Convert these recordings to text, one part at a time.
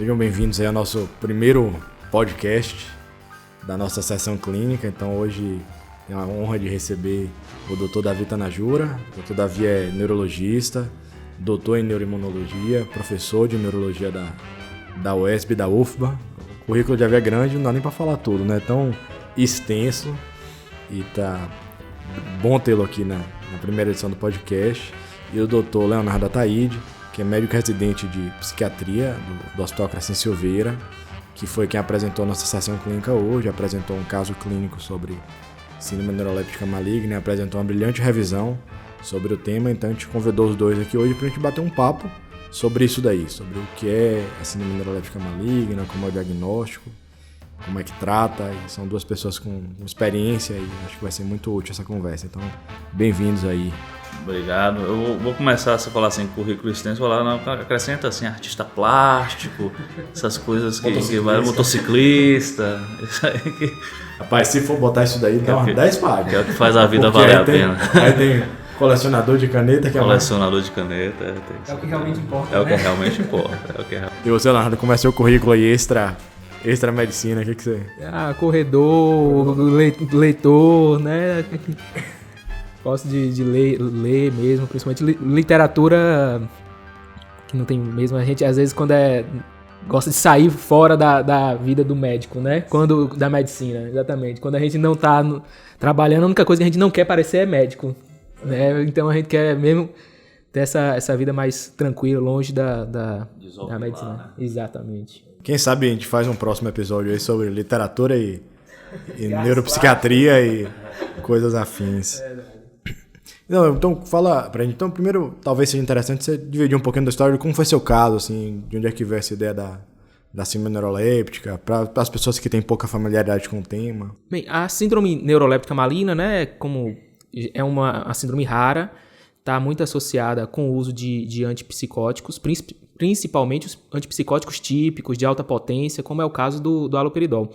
Sejam bem-vindos aí ao nosso primeiro podcast da nossa sessão clínica. Então hoje tenho a honra de receber o Dr. Davi Tanajura. O Dr. Davi é neurologista, doutor em neuroimunologia, professor de neurologia da UESP e da UFBA. O currículo de Davi é grande, não dá nem para falar tudo, né? Tão extenso, e tá bom tê-lo aqui na primeira edição do podcast. E o Dr. Leonardo Ataíde, que é médico residente de psiquiatria do Hospital Crescente Silveira, que foi quem apresentou nossa sessão clínica hoje, apresentou um caso clínico sobre síndrome neuroléptica maligna, apresentou uma brilhante revisão sobre o tema. Então a gente convidou os dois aqui hoje para a gente bater um papo sobre isso daí, sobre o que é a síndrome neuroléptica maligna, como é o diagnóstico, como é que trata. E são duas pessoas com experiência e acho que vai ser muito útil essa conversa. Então, bem-vindos aí. Obrigado. Eu vou começar a falar assim, currículo extenso, vou lá, acrescenta assim, artista plástico, essas coisas que vai, motociclista, isso aí que... Rapaz, se for botar isso daí, dá umas 10 páginas. Que é o que faz a vida valer a pena. Aí tem colecionador de caneta, que colecionador de caneta. É o que realmente importa, É o que realmente importa. E você, Leonardo, como é seu currículo aí extra medicina, o que você... Corredor, leitor, né? Gosto de ler mesmo, principalmente literatura que não tem mesmo. A gente, às vezes, quando gosta de sair fora da vida do médico, né? Da medicina, exatamente. Quando a gente não tá trabalhando, a única coisa que a gente não quer parecer é médico, né? Então a gente quer mesmo ter essa vida mais tranquila, longe da medicina. Né? Exatamente. Quem sabe a gente faz um próximo episódio aí sobre literatura e neuropsiquiatria e coisas afins. Não, então fala pra gente. Então, primeiro, talvez seja interessante você dividir um pouquinho da história de como foi seu caso, assim, de onde é que veio essa ideia da síndrome neuroléptica, para as pessoas que têm pouca familiaridade com o tema. Bem, a síndrome neuroléptica maligna, né, como é uma síndrome rara, está muito associada com o uso de antipsicóticos, principalmente os antipsicóticos típicos de alta potência, como é o caso do haloperidol.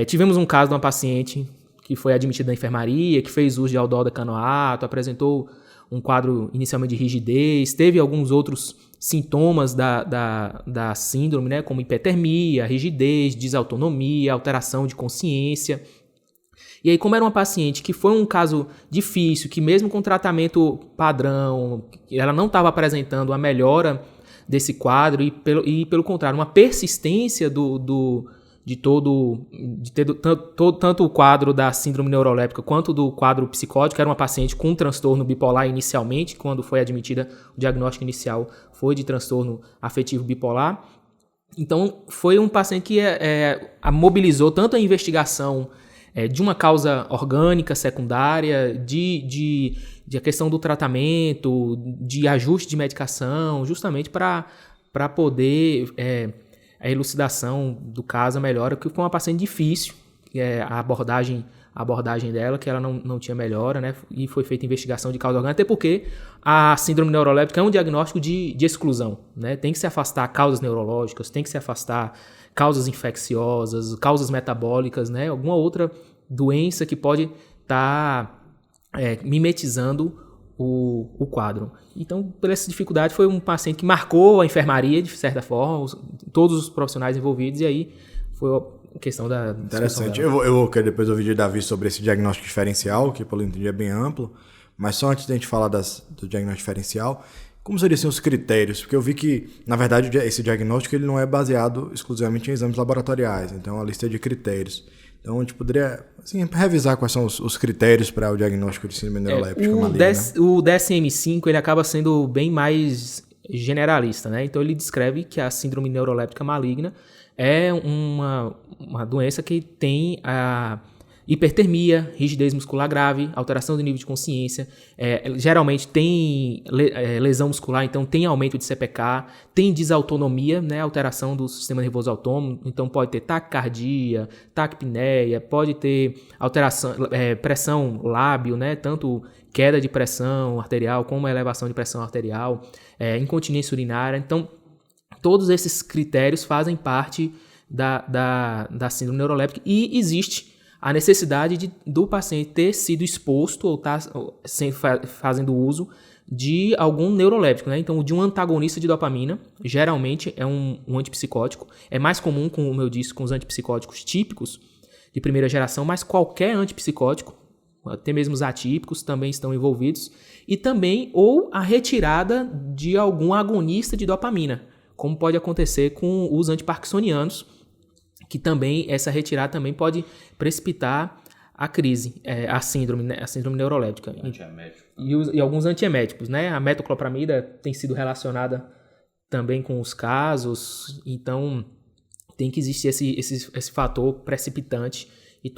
Tivemos um caso de uma paciente que foi admitida na enfermaria, que fez uso de aldol-decanoato, apresentou um quadro inicialmente de rigidez, teve alguns outros sintomas da síndrome, né, como hipertermia, rigidez, desautonomia, alteração de consciência. E aí, como era uma paciente que foi um caso difícil, que mesmo com tratamento padrão, ela não estava apresentando a melhora desse quadro e pelo contrário, uma persistência tanto o quadro da síndrome neuroléptica quanto do quadro psicótico. Era uma paciente com transtorno bipolar inicialmente, quando foi admitida, o diagnóstico inicial foi de transtorno afetivo bipolar. Então, foi um paciente que mobilizou tanto a investigação de uma causa orgânica secundária, de a questão do tratamento, de ajuste de medicação, justamente para poder... a elucidação do caso melhora, porque foi uma paciente difícil, a abordagem dela, que ela não tinha melhora, né? E foi feita investigação de causa orgânica, até porque a síndrome neuroléptica é um diagnóstico de exclusão, né? Tem que se afastar causas neurológicas, tem que se afastar causas infecciosas, causas metabólicas, né? Alguma outra doença que pode estar mimetizando o quadro. Então, por essa dificuldade, foi um paciente que marcou a enfermaria, de certa forma, todos os profissionais envolvidos, e aí foi a questão da... Interessante. Eu vou querer depois ouvir de Davi sobre esse diagnóstico diferencial, que pelo entendi é bem amplo, mas só antes da gente falar do diagnóstico diferencial, como seriam assim, os critérios? Porque eu vi que, na verdade, esse diagnóstico ele não é baseado exclusivamente em exames laboratoriais, então é uma lista de critérios. Então, a gente poderia revisar quais são os critérios para o diagnóstico de síndrome neuroléptica maligna. O DSM-5 ele acaba sendo bem mais generalista, né? Então, ele descreve que a síndrome neuroléptica maligna é uma doença que tem a hipertermia, rigidez muscular grave, alteração do nível de consciência, geralmente tem lesão muscular, então tem aumento de CPK, tem desautonomia, né, alteração do sistema nervoso autônomo, então pode ter taquicardia, taquipneia, pode ter alteração, pressão lábio, né, tanto queda de pressão arterial como elevação de pressão arterial, incontinência urinária. Então, todos esses critérios fazem parte da síndrome neuroléptica e existe a necessidade do paciente ter sido exposto ou estar fazendo uso de algum neuroléptico, né? Então, de um antagonista de dopamina, geralmente é um antipsicótico. É mais comum, como eu disse, com os antipsicóticos típicos de primeira geração, mas qualquer antipsicótico, até mesmo os atípicos, também estão envolvidos. E também, ou a retirada de algum agonista de dopamina, como pode acontecer com os antiparkinsonianos, que também, essa retirada também pode precipitar a crise, a síndrome, né? A síndrome neuroléptica. E alguns antieméticos, né? A metoclopramida tem sido relacionada também com os casos, então tem que existir esse fator precipitante e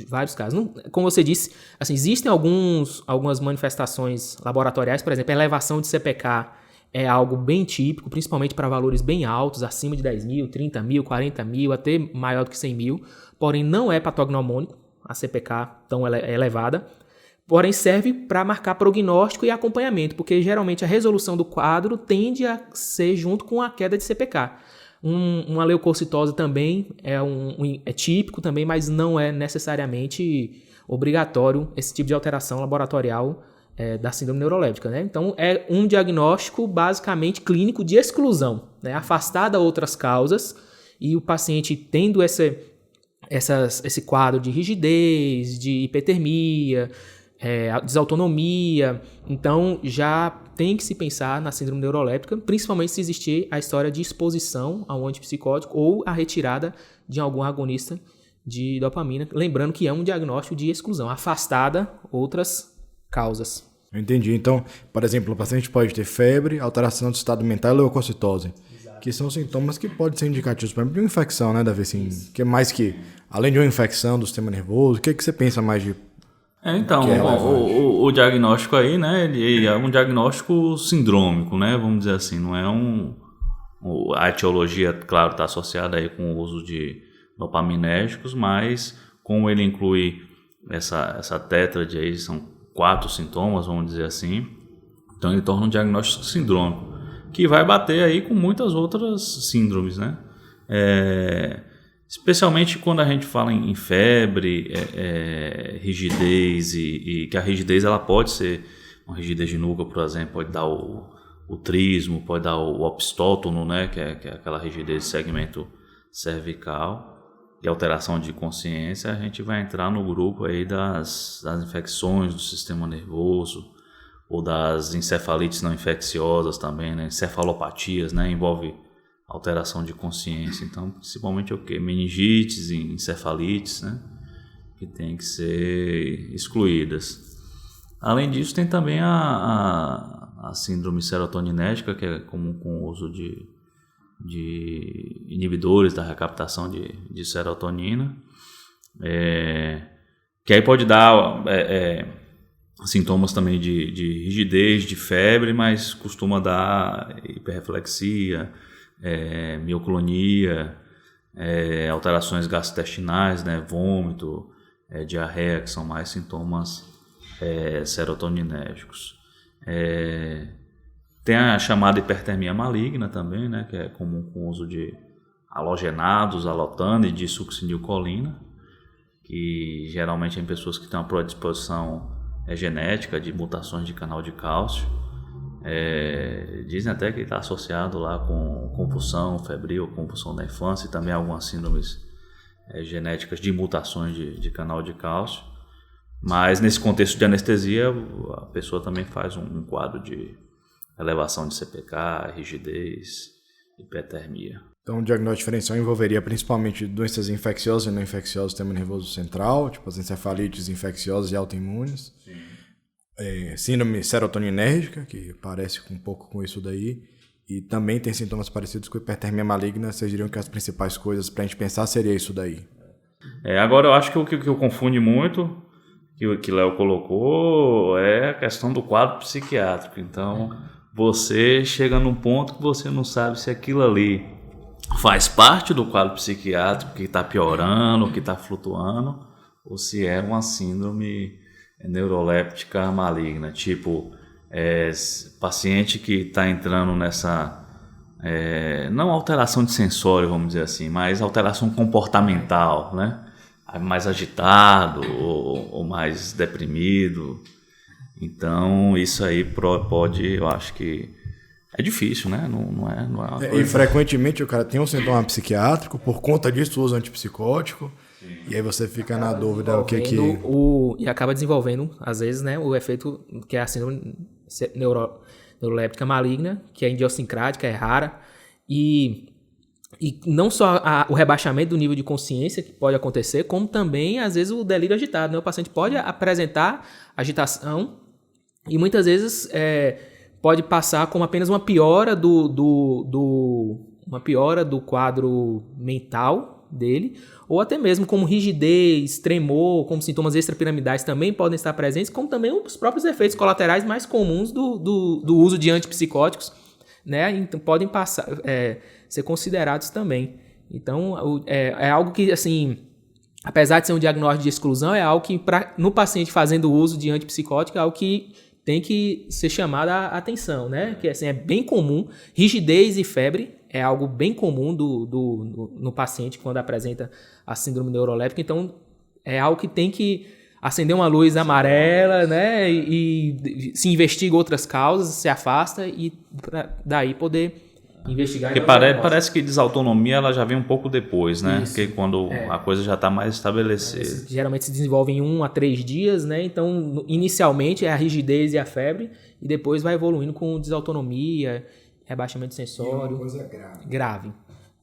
vários casos. Não, como você disse, assim, existem algumas manifestações laboratoriais, por exemplo, a elevação de CPK é algo bem típico, principalmente para valores bem altos, acima de 10 mil, 30 mil, 40 mil, até maior do que 100 mil, porém não é patognomônico, a CPK tão elevada, porém serve para marcar prognóstico e acompanhamento, porque geralmente a resolução do quadro tende a ser junto com a queda de CPK. Uma leucocitose também é típico também, mas não é necessariamente obrigatório esse tipo de alteração laboratorial da síndrome neuroléptica, né? Então, é um diagnóstico basicamente clínico de exclusão, né? Afastada outras causas, e o paciente tendo esse quadro de rigidez, de hipertermia, desautonomia, então já tem que se pensar na síndrome neuroléptica, principalmente se existir a história de exposição a um antipsicótico ou a retirada de algum agonista de dopamina, lembrando que é um diagnóstico de exclusão, afastada outras causas. Eu entendi. Então, por exemplo, o paciente pode ter febre, alteração do estado mental e leucocitose. Exato. Que são sintomas que podem ser indicativos, por exemplo, de uma infecção, né, Davi? Assim, que é mais que, além de uma infecção do sistema nervoso, o que você pensa mais de... Então, o diagnóstico aí, né, ele é um diagnóstico sindrômico, né, vamos dizer assim, não é a etiologia, claro, está associada aí com o uso de dopaminérgicos, mas como ele inclui essa tétrade aí, são 4 sintomas, vamos dizer assim, então ele torna um diagnóstico sindrômico, que vai bater aí com muitas outras síndromes, né? Especialmente quando a gente fala em febre, rigidez, e que a rigidez ela pode ser uma rigidez de nuca, por exemplo, pode dar o trismo, pode dar o opistótono, né? Que é aquela rigidez de segmento cervical. E alteração de consciência, a gente vai entrar no grupo aí das infecções do sistema nervoso, ou das encefalites não infecciosas também, né? Encefalopatias, né? Envolve alteração de consciência. Então, principalmente o quê? Meningites e encefalites, né? Que tem que ser excluídas. Além disso, tem também a síndrome serotoninérgica, que é comum com o uso de inibidores da recaptação de serotonina, que aí pode dar sintomas também de rigidez, de febre, mas costuma dar hiperreflexia, mioclonia, alterações gastrointestinais, né, vômito, diarreia, que são mais sintomas serotoninérgicos. Tem a chamada hipertermia maligna também, né, que é comum com o uso de halogenados, alotano e disuccinilcolina, que geralmente é em pessoas que têm uma predisposição genética de mutações de canal de cálcio. Dizem até que está associado lá com compulsão febril, compulsão da infância, e também algumas síndromes genéticas de mutações de canal de cálcio. Mas nesse contexto de anestesia, a pessoa também faz um quadro de elevação de CPK, rigidez, hipertermia. Então, o diagnóstico diferencial envolveria principalmente doenças infecciosas e não infecciosas do sistema nervoso central, tipo as encefalites infecciosas e autoimunes. Síndrome serotoninérgica, que parece um pouco com isso daí, e também tem sintomas parecidos com hipertermia maligna. Vocês diriam que as principais coisas para a gente pensar seria isso daí? Agora, eu acho que o que confunde muito, que o Léo colocou, é a questão do quadro psiquiátrico. Então, você chega num ponto que você não sabe se aquilo ali faz parte do quadro psiquiátrico que está piorando, que está flutuando, ou se é uma síndrome neuroléptica maligna, tipo paciente que está entrando nessa, não alteração de sensório, vamos dizer assim, mas alteração comportamental, né? Mais agitado ou mais deprimido. Então, isso aí pode, eu acho que é difícil, né? Não é uma coisa... E frequentemente o cara tem um sintoma psiquiátrico, por conta disso usa antipsicótico, e aí você fica na dúvida o que que... E acaba desenvolvendo, às vezes, né, o efeito que é a síndrome neuroléptica maligna, que é idiosincrática, é rara, e não só o rebaixamento do nível de consciência que pode acontecer, como também, às vezes, o delírio agitado, né? O paciente pode apresentar agitação e muitas vezes pode passar como apenas uma piora uma piora do quadro mental dele, ou até mesmo como rigidez, tremor, como sintomas extrapiramidais também podem estar presentes, como também os próprios efeitos colaterais mais comuns do uso de antipsicóticos, né? Então podem ser considerados também. Então é algo que, assim, apesar de ser um diagnóstico de exclusão, é algo que no paciente fazendo uso de antipsicótico é algo que tem que ser chamado a atenção, né? Que assim, é bem comum. Rigidez e febre é algo bem comum no paciente quando apresenta a síndrome neuroléptica. Então, é algo que tem que acender uma luz amarela, né? E se investiga outras causas, se afasta e daí poder investigar. Porque parece que desautonomia ela já vem um pouco depois, né? Isso. Porque quando a coisa já está mais estabelecida. Geralmente se desenvolve em 1 a 3 dias, né? Então, inicialmente é a rigidez e a febre, e depois vai evoluindo com desautonomia, rebaixamento sensório. E uma coisa grave.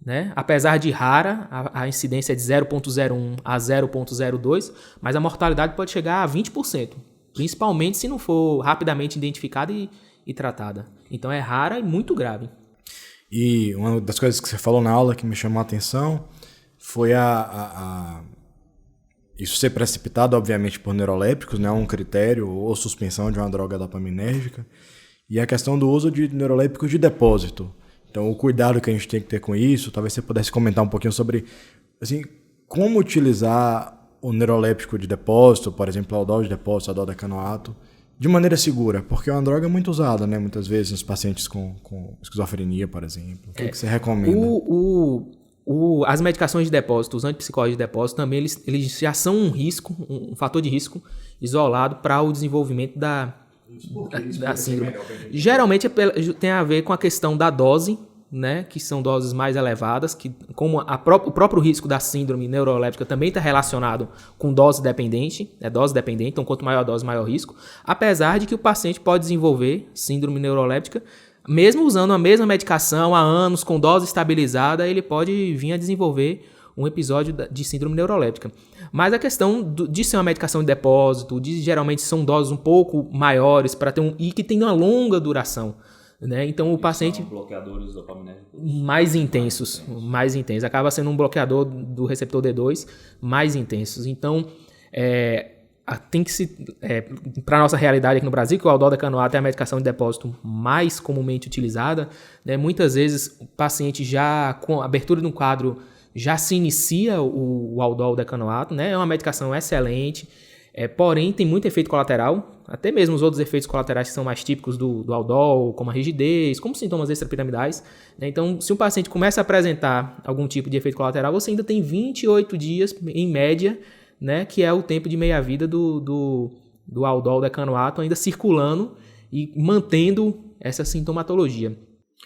Né? Apesar de rara, a incidência é de 0,01 a 0,02, mas a mortalidade pode chegar a 20%, principalmente se não for rapidamente identificada e tratada. Então é rara e muito grave. E uma das coisas que você falou na aula que me chamou a atenção foi isso ser precipitado, obviamente, por neurolépticos, né? Um critério, ou suspensão de uma droga dopaminérgica, e a questão do uso de neurolépticos de depósito. Então, o cuidado que a gente tem que ter com isso, talvez você pudesse comentar um pouquinho sobre, assim, como utilizar o neuroléptico de depósito, por exemplo, o aldol de depósito, o aldol decanoato, de maneira segura, porque é uma droga muito usada, né? Muitas vezes nos pacientes com esquizofrenia, por exemplo. O que você recomenda? As medicações de depósito, os antipsicóticos de depósito, também eles já são um risco, um fator de risco isolado para o desenvolvimento da síndrome. Geralmente tem a ver com a questão da dose, né, que são doses mais elevadas, que como o próprio risco da síndrome neuroléptica também está relacionado com dose dependente, então quanto maior a dose, maior o risco, apesar de que o paciente pode desenvolver síndrome neuroléptica, mesmo usando a mesma medicação há anos, com dose estabilizada, ele pode vir a desenvolver um episódio de síndrome neuroléptica. Mas a questão de ser uma medicação de depósito, geralmente são doses um pouco maiores e que tem uma longa duração. Né? Então o paciente são bloqueadores dopaminérgicos mais intensos, acaba sendo um bloqueador do receptor D2 mais intensos. Então tem que para a nossa realidade aqui no Brasil, que o aldol decanoato é a medicação de depósito mais comumente utilizada, né? Muitas vezes o paciente já com a abertura de um quadro já se inicia o aldol decanoato, né? É uma medicação excelente. Porém, tem muito efeito colateral, até mesmo os outros efeitos colaterais que são mais típicos do aldol, como a rigidez, como sintomas extrapiramidais. Né? Então, se um paciente começa a apresentar algum tipo de efeito colateral, você ainda tem 28 dias, em média, né, que é o tempo de meia-vida do aldol decanoato ainda circulando e mantendo essa sintomatologia.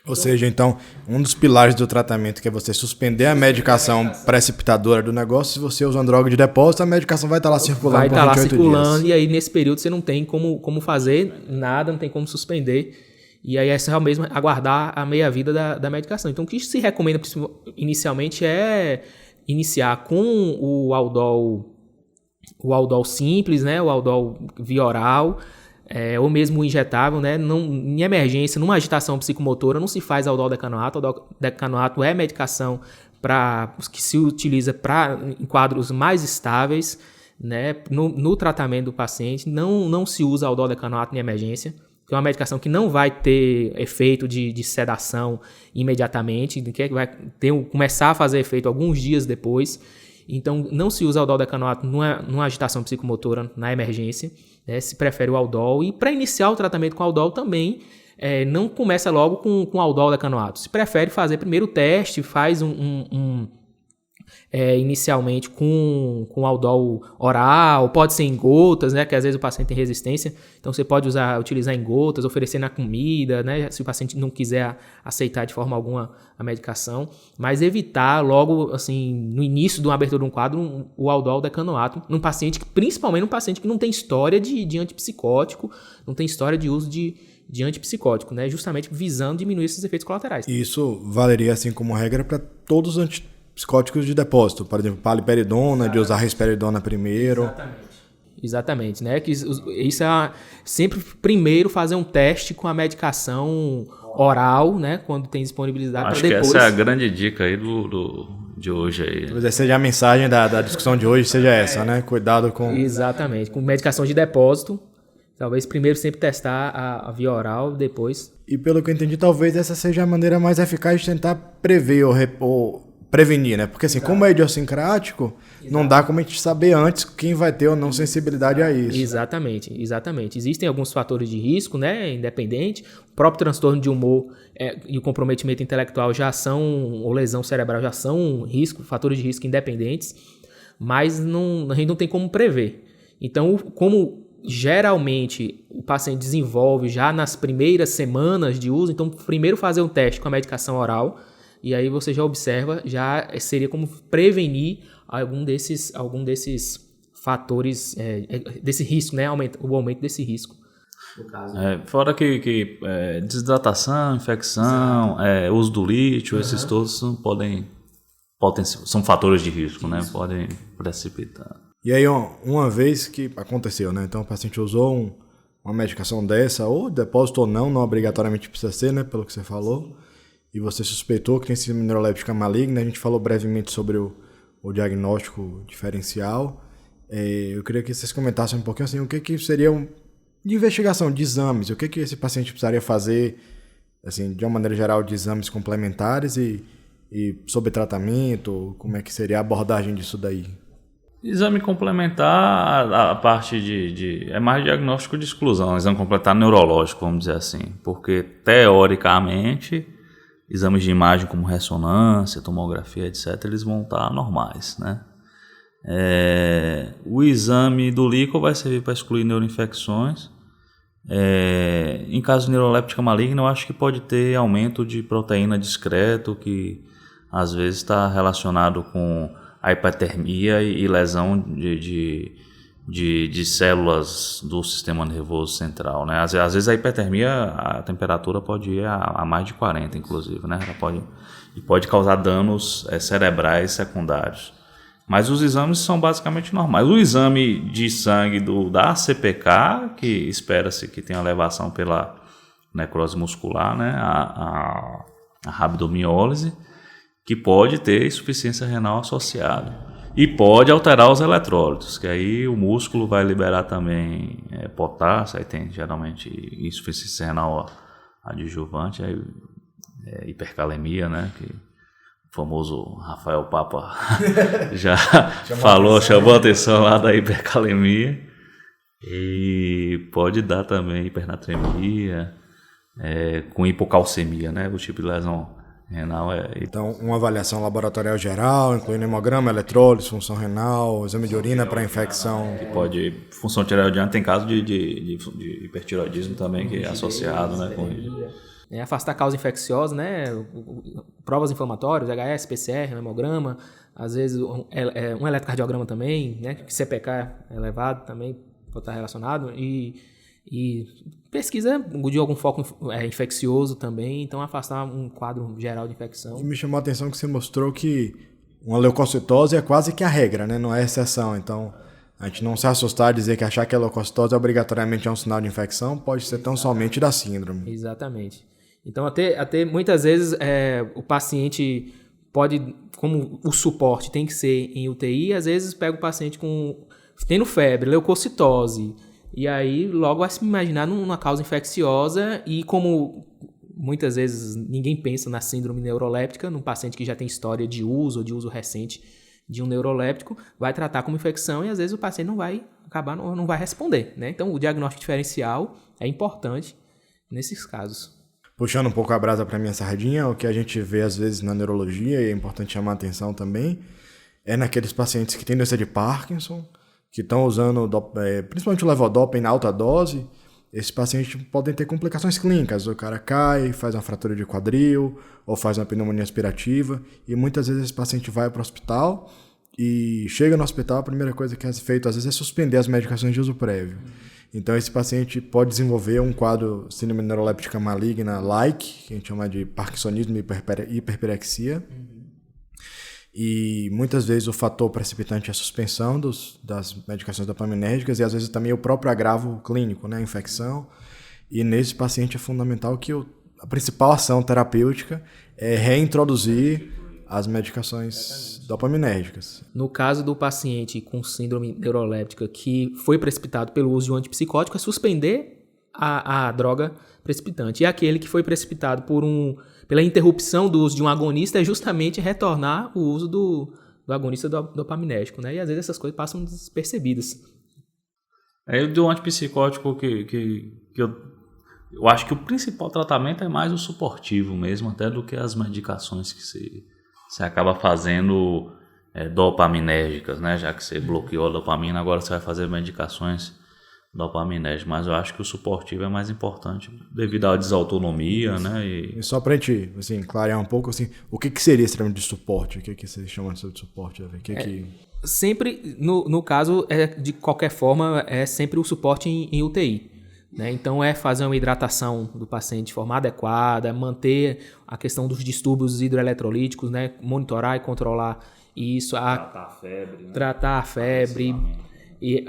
Ou seja, então, um dos pilares do tratamento que é você suspender a medicação precipitadora do negócio. Se você usa uma droga de depósito, a medicação vai estar lá circulando por 28 dias. E aí nesse período você não tem como fazer nada, não tem como suspender. E aí é só mesmo aguardar a meia-vida da medicação. Então o que se recomenda inicialmente é iniciar com o aldol simples, né? O aldol via oral, ou mesmo injetável, né? Em emergência, numa agitação psicomotora, não se faz aldol decanoato. O aldol decanoato é medicação que se utiliza em quadros mais estáveis, né? No tratamento do paciente. Não se usa aldol decanoato em emergência, que é uma medicação que não vai ter efeito de sedação imediatamente, que vai começar a fazer efeito alguns dias depois. Então, não se usa aldol decanoato numa agitação psicomotora na emergência, né? Se prefere o aldol. E para iniciar o tratamento com aldol também, não começa logo com aldol decanoato. Se prefere fazer primeiro o teste, faz inicialmente com aldol oral, pode ser em gotas, né, que às vezes o paciente tem resistência, então você pode utilizar em gotas, oferecer na comida, né, se o paciente não quiser aceitar de forma alguma a medicação, mas evitar logo, assim, no início de uma abertura de um quadro, o aldol decanoato, principalmente num paciente que não tem história de antipsicótico, não tem história de uso de antipsicótico, né, justamente visando diminuir esses efeitos colaterais. Isso valeria, assim, como regra para todos os antipsicóticos de depósito, por exemplo, paliperidona, de usar risperidona primeiro. Exatamente, né? Que isso é sempre primeiro fazer um teste com a medicação oral, né? Quando tem disponibilidade. Acho que essa é a grande dica aí de hoje aí. Talvez seja a mensagem da discussão de hoje, seja essa, né? Cuidado com... Exatamente, com medicação de depósito. Talvez primeiro sempre testar a via oral, depois... E pelo que eu entendi, talvez essa seja a maneira mais eficaz de tentar prever ou prevenir, né? Porque assim, como é idiosincrático, não dá como a gente saber antes quem vai ter ou não sensibilidade a isso. Exatamente. Existem alguns fatores de risco, né? Independente. O próprio transtorno de humor e o comprometimento intelectual ou lesão cerebral já são fatores de risco independentes, mas a gente não tem como prever. Então, como geralmente o paciente desenvolve já nas primeiras semanas de uso, então primeiro fazer um teste com a medicação oral, e aí você já observa, já seria como prevenir algum desses fatores, desse risco, né? O aumento desse risco. No caso. Fora que desidratação, infecção, uso do lítio, esses todos são fatores de risco, né? Podem precipitar. E aí, uma vez que aconteceu, né? Então o paciente usou uma medicação dessa, ou depósito ou não obrigatoriamente precisa ser, né? Pelo que você falou. E você suspeitou que tem síndrome neuroléptica maligna, a gente falou brevemente sobre o diagnóstico diferencial. Eu queria que vocês comentassem um pouquinho assim, o que seria de investigação, de exames, o que esse paciente precisaria fazer, assim, de uma maneira geral, de exames complementares e sobre tratamento, como é que seria a abordagem disso daí? Exame complementar, a parte é mais diagnóstico de exclusão, exame complementar neurológico, vamos dizer assim, porque teoricamente exames de imagem como ressonância, tomografia, etc., eles vão estar normais, né? O exame do líquido vai servir para excluir neuroinfecções. Em caso de neuroléptica maligna, eu acho que pode ter aumento de proteína discreto, que às vezes está relacionado com a hipertermia e lesão de células do sistema nervoso central, né? Às vezes a hipertermia, a temperatura pode ir a mais de 40, inclusive, né? Ela pode causar danos cerebrais secundários. Mas os exames são basicamente normais. O exame de sangue da CPK, que espera-se que tenha elevação pela necrose muscular, né? A rabdomiólise, que pode ter insuficiência renal associada. E pode alterar os eletrólitos, que aí o músculo vai liberar também potássio, aí tem geralmente insuficiência renal adjuvante, aí hipercalemia, né? Que o famoso Rafael Papa já chamou a atenção lá da hipercalemia. E pode dar também hipernatremia, com hipocalcemia, né? O tipo de lesão renal. Então, uma avaliação laboratorial geral, incluindo hemograma, eletrólise, função renal, exame de urina para infecção. Que pode, função tireoidiana, tem caso de hipertireoidismo também, que é associado, né, com isso. Afastar a causa infecciosa, né? Provas inflamatórias, HS, PCR, hemograma, às vezes um eletrocardiograma também, né? CPK elevado também pode estar relacionado, e pesquisa de algum foco infeccioso também, então afastar um quadro geral de infecção. E me chamou a atenção que você mostrou que uma leucocitose é quase que a regra, né? Não é exceção, então a gente não se assustar a dizer que achar que a leucocitose obrigatoriamente é um sinal de infecção, pode ser tão somente da síndrome. Exatamente. Então, até muitas vezes o paciente pode, como o suporte tem que ser em UTI, às vezes pega o paciente tendo febre, leucocitose, e aí logo vai se imaginar numa causa infecciosa, e como muitas vezes ninguém pensa na síndrome neuroléptica, num paciente que já tem história de uso ou de uso recente de um neuroléptico, vai tratar como infecção e às vezes o paciente não vai responder, né? Então o diagnóstico diferencial é importante nesses casos. Puxando um pouco a brasa para minha sardinha, o que a gente vê às vezes na neurologia, e é importante chamar a atenção também, é naqueles pacientes que têm doença de Parkinson, que estão usando principalmente o levodopa em alta dose. Esses pacientes podem ter complicações clínicas. O cara cai, faz uma fratura de quadril ou faz uma pneumonia aspirativa. E muitas vezes esse paciente vai para o hospital e chega no hospital, a primeira coisa que é feita às vezes é suspender as medicações de uso prévio. Então esse paciente pode desenvolver um quadro síndrome neuroléptica maligna like, que a gente chama de parkinsonismo e hiperpirexia. E muitas vezes o fator precipitante é a suspensão das medicações dopaminérgicas e às vezes também o próprio agravo clínico, né, a infecção. E nesse paciente é fundamental que a principal ação terapêutica é reintroduzir as medicações dopaminérgicas. No caso do paciente com síndrome neuroléptica que foi precipitado pelo uso de um antipsicótico, é suspender a droga precipitante. E aquele que foi precipitado pela interrupção do uso de um agonista é justamente retornar o uso do agonista dopaminérgico, né? E às vezes essas coisas passam despercebidas. Eu dou um antipsicótico que eu acho que o principal tratamento é mais o suportivo mesmo, até do que as medicações que você acaba fazendo dopaminérgicas, né? Já que você bloqueou a dopamina, agora você vai fazer medicações dopaminérgicas. Mas eu acho que o suportivo é mais importante devido à desautonomia, né? E só para a gente assim, clarear um pouco, assim, o que seria esse termo de suporte? O que você chama de suporte? Sempre, no caso, de qualquer forma, é sempre o suporte em UTI. Né? Então, é fazer uma hidratação do paciente de forma adequada, manter a questão dos distúrbios hidroeletrolíticos, né? Monitorar e controlar isso. Tratar a febre. Né? Tratar a febre. E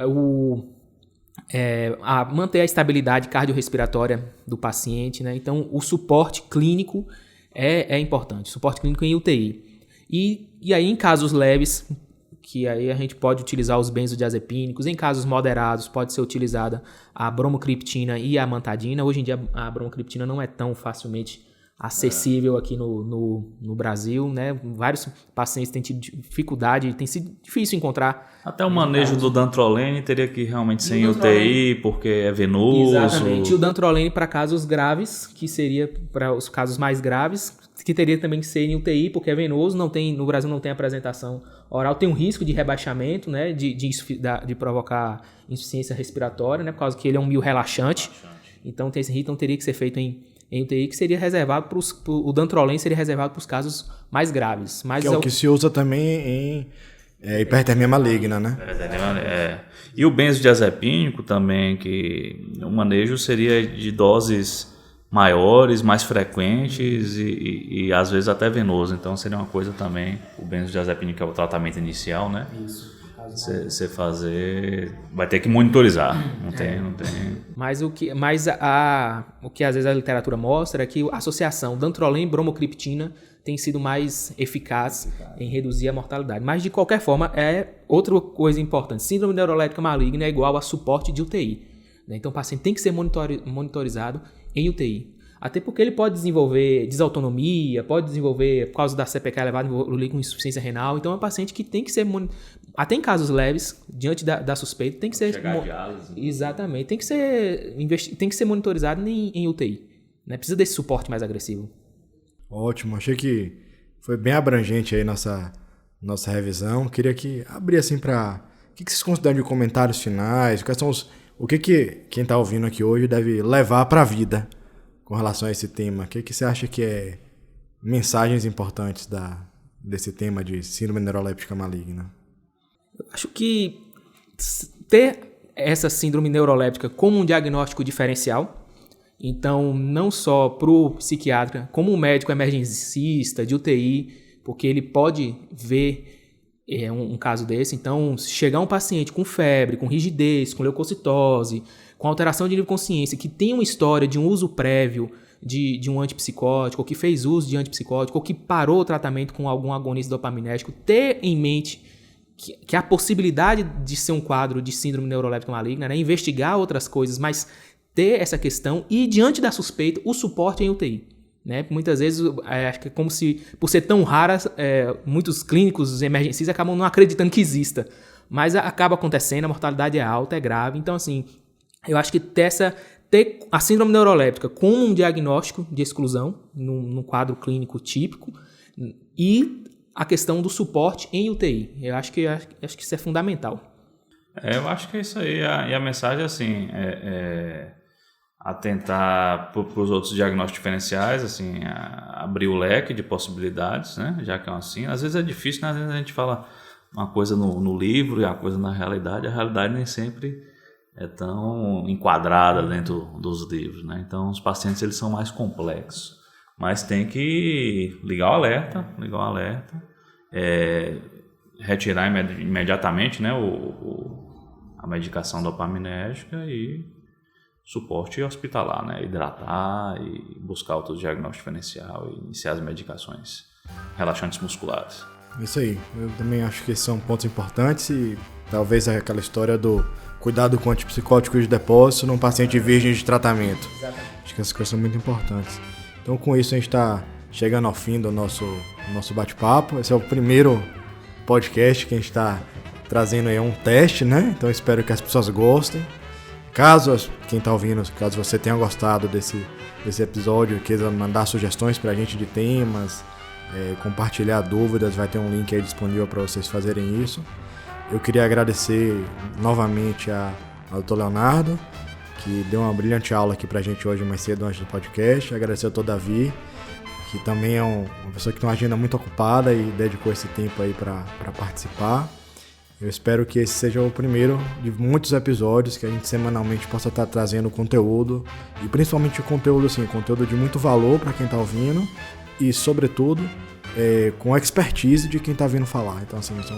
manter a estabilidade cardiorrespiratória do paciente. Né? Então, o suporte clínico é importante. Suporte clínico em UTI. E aí, em casos leves, que aí a gente pode utilizar os benzodiazepínicos. Em casos moderados, pode ser utilizada a bromocriptina e a amantadina. Hoje em dia, a bromocriptina não é tão facilmente acessível aqui no Brasil, né? Vários pacientes têm tido dificuldade, tem sido difícil encontrar. Até o manejo do dantrolene teria que realmente ser em UTI, porque é venoso. Exatamente. E o dantrolene para casos graves, que seria para os casos mais graves, que teria também que ser em UTI, porque é venoso, no Brasil não tem apresentação oral, tem um risco de rebaixamento, né, de provocar insuficiência respiratória, né, por causa que ele é um biorrelaxante. Então tem esse risco, então teria que ser feito em UTI, que seria reservado o dantrolene seria reservado para os casos mais graves. Que é o que se usa também em hipertermia maligna, né? E o benzodiazepínico também, que o manejo seria de doses maiores, mais frequentes e às vezes até venoso. Então seria uma coisa também, o benzodiazepínico é o tratamento inicial, né? Isso. Você fazer, vai ter que monitorizar, não tem. Mas o que às vezes a literatura mostra é que a associação dantrolene e bromocriptina tem sido mais eficaz em reduzir a mortalidade. Mas de qualquer forma, é outra coisa importante. Síndrome neuroléptica maligna é igual a suporte de UTI. Né? Então o paciente tem que ser monitorizado em UTI. Até porque ele pode desenvolver desautonomia, pode desenvolver, por causa da CPK elevada, com insuficiência renal. Então é um paciente que tem que ser, até em casos leves, diante da suspeita, tem que ser... Chegar a diálise. Exatamente, tem que ser monitorizado em UTI. Né? Precisa desse suporte mais agressivo. Ótimo, achei que foi bem abrangente aí nossa revisão. Queria que abrir assim para... O que vocês consideram de comentários finais? Quais são o que quem está ouvindo aqui hoje deve levar para a vida com relação a esse tema? O que você acha que é mensagens importantes desse tema de síndrome neuroléptica maligna? Eu acho que ter essa síndrome neuroléptica como um diagnóstico diferencial, então não só para o psiquiatra, como um médico emergencista de UTI, porque ele pode ver um caso desse. Então, se chegar um paciente com febre, com rigidez, com leucocitose, com alteração de nível de consciência, que tem uma história de um uso prévio de um antipsicótico, ou que fez uso de antipsicótico, ou que parou o tratamento com algum agonista dopaminérgico, ter em mente que a possibilidade de ser um quadro de síndrome neuroléptica maligna, né? Investigar outras coisas, mas ter essa questão e, diante da suspeita, o suporte em UTI. Né? Muitas vezes, acho que é como se, por ser tão rara, muitos clínicos emergencistas acabam não acreditando que exista. Mas acaba acontecendo, a mortalidade é alta, é grave. Então, assim, eu acho que ter a síndrome neuroléptica como um diagnóstico de exclusão, num quadro clínico típico, e a questão do suporte em UTI. Eu acho que isso é fundamental. Eu acho que é isso aí. E a mensagem, assim, atentar para os outros diagnósticos diferenciais, assim, abrir o leque de possibilidades, né? Já que é assim. Às vezes é difícil, né? Às vezes a gente fala uma coisa no livro e a coisa na realidade. A realidade nem sempre é tão enquadrada dentro dos livros, né? Então, os pacientes eles são mais complexos. Mas tem que ligar o alerta, retirar imediatamente, né, a medicação dopaminérgica e suporte hospitalar, né, hidratar e buscar outro diagnóstico diferencial e iniciar as medicações relaxantes musculares. Isso aí, eu também acho que esses são pontos importantes e talvez aquela história do cuidado com antipsicóticos de depósito num paciente virgem de tratamento. Exatamente. Acho que essas coisas são muito importantes. Então, com isso, a gente está chegando ao fim do nosso bate-papo. Esse é o primeiro podcast que a gente está trazendo aí um teste, né? Então, espero que as pessoas gostem. Quem está ouvindo, caso você tenha gostado desse episódio, queira mandar sugestões para a gente de temas, compartilhar dúvidas, vai ter um link aí disponível para vocês fazerem isso. Eu queria agradecer novamente ao Dr. Leonardo, que deu uma brilhante aula aqui pra gente hoje mais cedo antes do podcast. Agradecer ao Dr. Davi, que também é uma pessoa que tem uma agenda muito ocupada e dedicou esse tempo aí para participar. Eu espero que esse seja o primeiro de muitos episódios que a gente semanalmente possa estar trazendo conteúdo e principalmente conteúdo de muito valor para quem está ouvindo e sobretudo com expertise de quem está vindo falar. Então assim, são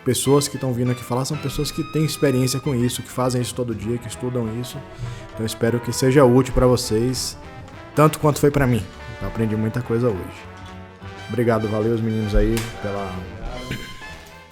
pessoas que estão vindo aqui falar, são pessoas que têm experiência com isso, que fazem isso todo dia, que estudam isso. Então eu espero que seja útil para vocês, tanto quanto foi para mim. Eu aprendi muita coisa hoje. Obrigado, valeu os meninos aí pela